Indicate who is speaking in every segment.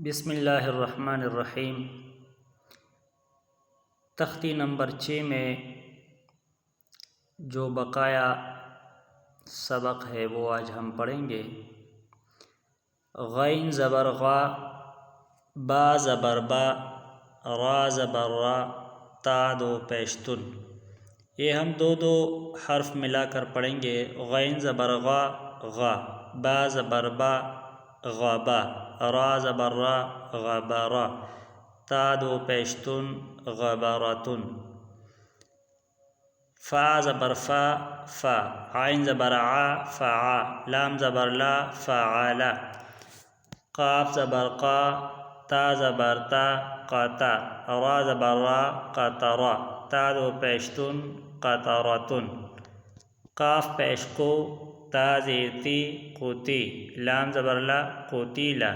Speaker 1: بسم اللہ الرحمن الرحیم۔ تختی نمبر 6 میں جو بقایا سبق ہے وہ آج ہم پڑھیں گے۔ غین زبر غا، با زبر با، را زبر را، تا دو پیشتن۔ یہ ہم دو حرف ملا کر پڑھیں گے۔ غین زبر غا غا، با زبر با غابا، را زبر را غبارا، تا دو پیشتن غبارتن۔ فا زبر فا فا، عین زبر عا فعا، لام زبر لا فعالا، قاف زبر قا، تا زبر تا قاتا، را زبر را قطرا، تا دو پیشتن قطرتن۔ قاف پیش کو، تا زیر تی قوتی، لام زبر لا قوتیلا،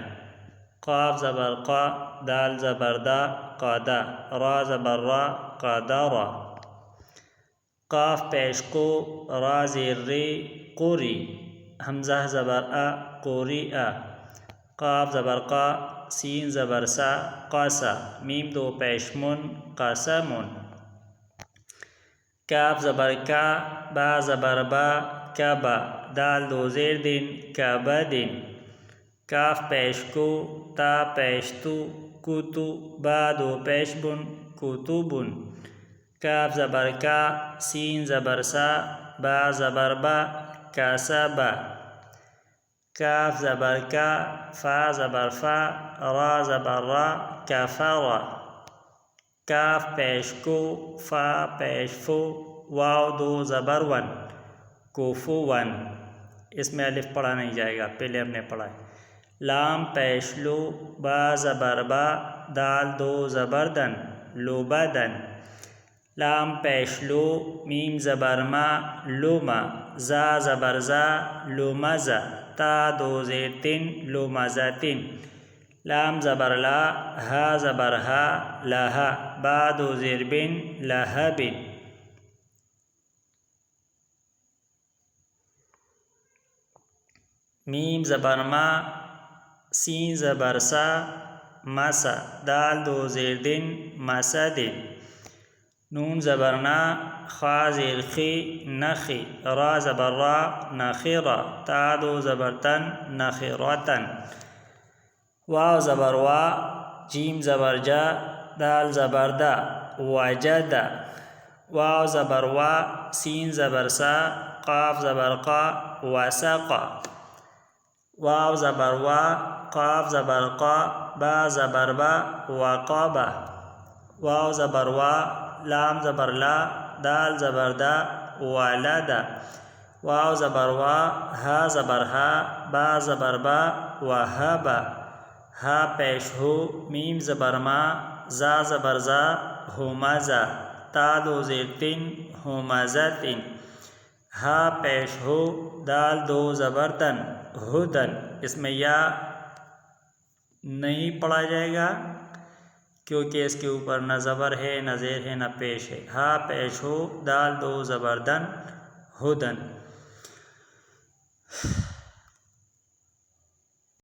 Speaker 1: قاف زبر قا، دال زبر دا قادا، را زبر را قادارا، قاف پیش کو، را زیر ری قوری، حمزہ زبر ا قوری ا، قاف زبر قا، سین زبر سا قاسا، میم دو پیش من قاسمن، کاف زبر کا، با زبر با کعبہ، دال دو زیر دن کعبدن، کاف پیش کو، تا پیش تو کوتو، با دو پیش بن کوتوبن، کاف زبر کا، سین زبر سا، با زبر با کاسبا، کاف زبر کا، فا زبر فا، را زبر را کفرا، کاف پیش کو، فا پیش فو، واو دو زبر ون کوفون۔ اس میں الف پڑھا نہیں جائے گا، پہلے ہم نے پڑھا ہے۔ لام پیش لو، با زبر با، دال دو زبر دن لوبدن، لام پیش لو، میم زبر ما لوما، زا زبر زا لومزا، تا دو زیر تن لومزتن، لام زبر لا، ہا زبر ہا لہا، با دو زیر بن لہبن، میم زبر ما، سین زبر سا مسا، دال دو زیر دن مسدن، نون زبر نا، خا زیر خی نخی، را زبر را نخیرا، تا دو زبر تن نخیرتن، واو زبر وا، جیم زبر جا، دال زبر دا وجدا، واو زبر وا، سین زبر سا، قاف زبر قا وسقا، واو زبر وا، قاف زبر قا، با زبر با وقابا، واو زبر وا، لام زبر لا، دال زبر دا ولدا، واو زبر وا، ہا زبر ہا، با زبر با وہبا، ہا پیش ہو، میم زبر ما، زا زبر زا ہومزا، تا دو زیر تن ہومزتن، ہا پیش ہو، دال دو زبر دن ہدن۔ اس میں یا نہیں پڑھا جائے گا کیونکہ اس کے اوپر نہ زبر ہے نہ زیر ہے نہ پیش ہے۔ ہا پیش ہو، دال دو زبر دن ہدن۔